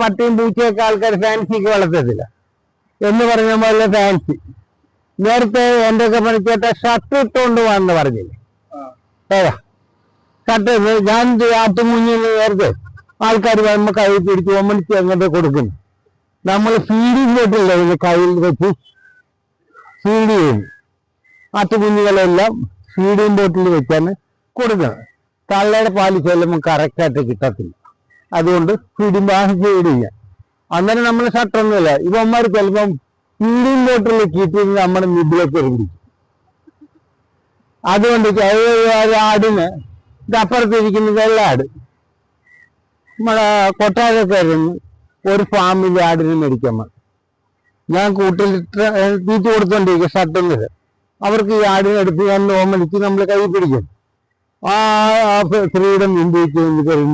പട്ടിയും പൂച്ചയൊക്കെ ആൾക്കാർ ഫാൻസിക്ക് വളർത്തത്തില്ല എന്ന് പറഞ്ഞ പോലെ ഫാൻസി. നേരത്തെ എൻ്റെ ഒക്കെ പണിക്കേട്ട ഷർട്ട് ഇട്ടുകൊണ്ട് വന്ന് പറഞ്ഞില്ലേ, ഏതാ ഷർട്ട് ഞാൻ ആട്ടുമുഞ്ഞിന് നേരത്തെ ആൾക്കാർ വരുമ്പോൾ കൈ പിടിച്ച് ഒമ്മണിച്ച് അങ്ങോട്ട് കൊടുക്കുന്നു. നമ്മൾ ഫീഡിങ് ബോട്ടില്ല ഇതിന് കയ്യിൽ വെച്ച് ഫീഡ് ചെയ്യുന്നു. ആട്ടുകുഞ്ഞുങ്ങളെല്ലാം ഫീഡിങ് ബോട്ടിൽ വെച്ചാണ് കൊടുക്കുന്നത്. തള്ളയുടെ പാല് ചെല്ലുമ്പോൾ കറക്റ്റായിട്ട് കിട്ടത്തില്ല, അതുകൊണ്ട് ഫീഡിങ് ഫീഡ് ചെയ്യാം. അന്നേരം നമ്മൾ ഷർട്ടൊന്നുമില്ല. ഇവന്മാർ ചിലപ്പം ഫീഡിങ് ബോട്ടിലേക്ക് ഇട്ടിട്ട് നമ്മുടെ മിഡിലേക്ക് പിടിക്കും. അതുകൊണ്ട് ആടിന് അപ്പുറത്തിരിക്കുന്ന വെള്ളാട് നമ്മളെ കൊട്ടാരക്കാരന് ഒരു ഫാമിലി ആടിന് മേടിക്കാൻ ഞാൻ കൂട്ടിൽ തീറ്റ കൊടുത്തോണ്ടിരിക്കും ഷർട്ടൊന്നില്ല. അവർക്ക് ഈ ആടിനെടുത്ത് ഞാൻ ഓമനിച്ച് നമ്മൾ കൈ പിടിക്കും. ആ ഫ്രീഡം ഇന്ത്യക്ക്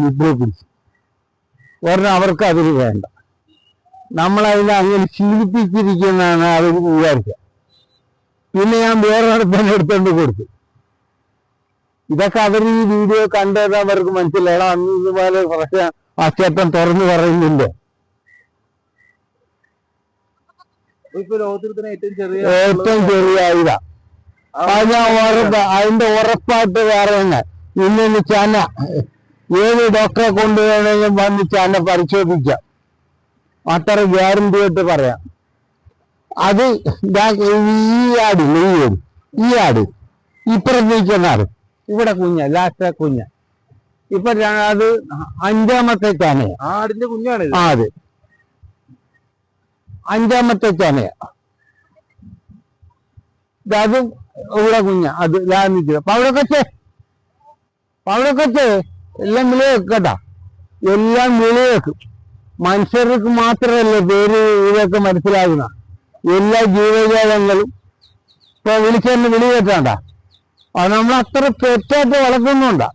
മിഡിലെ പിടിച്ചു ഒരെണ്ണം അവർക്ക് അതിന് വേണ്ട. നമ്മളതിനെ അങ്ങനെ ശീലിപ്പിച്ചിരിക്കുന്നതാണ് അവർ വിചാരിക്കുക. പിന്നെ ഞാൻ വേറൊരിടത്തന്നെ എടുത്തോണ്ട് കൊടുത്തു. ഇതൊക്കെ അവർ ഈ വീഡിയോ കണ്ടത് അവർക്ക് മനസ്സിലായണം. അന്ന് ഇതുപോലെ പ്രശ്നം ആ ചേട്ടൻ തുറന്നു പറയുന്നില്ല. ഏറ്റവും ചെറിയ ഇതാ അതിന്റെ ഉറപ്പായിട്ട് വേറെ തന്നെ. ഇന്ന് ചന ഏത് ഡോക്ടറെ കൊണ്ടുവേണമെങ്കിലും വന്ന് ചന പരിശോധിക്കാം, അത്ര ഗ്യാരണ്ടി ആയിട്ട് പറയാം. അത് ഈ ആട് ഇപ്പുറത്തേക്കുന്ന ആട് ഇവിടെ ലാസ്റ്റ് കുഞ്ഞ ഇപ്പൊ അത് 5ാമത്തെ ചനയാ. ആടിന്റെ കുഞ്ഞാണ്. അതെ, 5ാമത്തെ ചനയാ. അതും ഇവിടെ കുഞ്ഞ. അത് ലാഭിക്കുക. പവിടക്കൊച്ചേ എല്ലാം വിളവെക്കും കേട്ടാ, എല്ലാം വിളവെക്കും. മനുഷ്യർക്ക് മാത്രമല്ല പേര് ഇതൊക്കെ മനസ്സിലാകുന്ന എല്ലാ ജീവജാലങ്ങളും ഇപ്പൊ വിളിച്ചെന്ന് വിളി കേട്ടാണ്ട. അത് നമ്മൾ അത്ര പെറ്റായിട്ട് വളർത്തുന്നുണ്ടാ.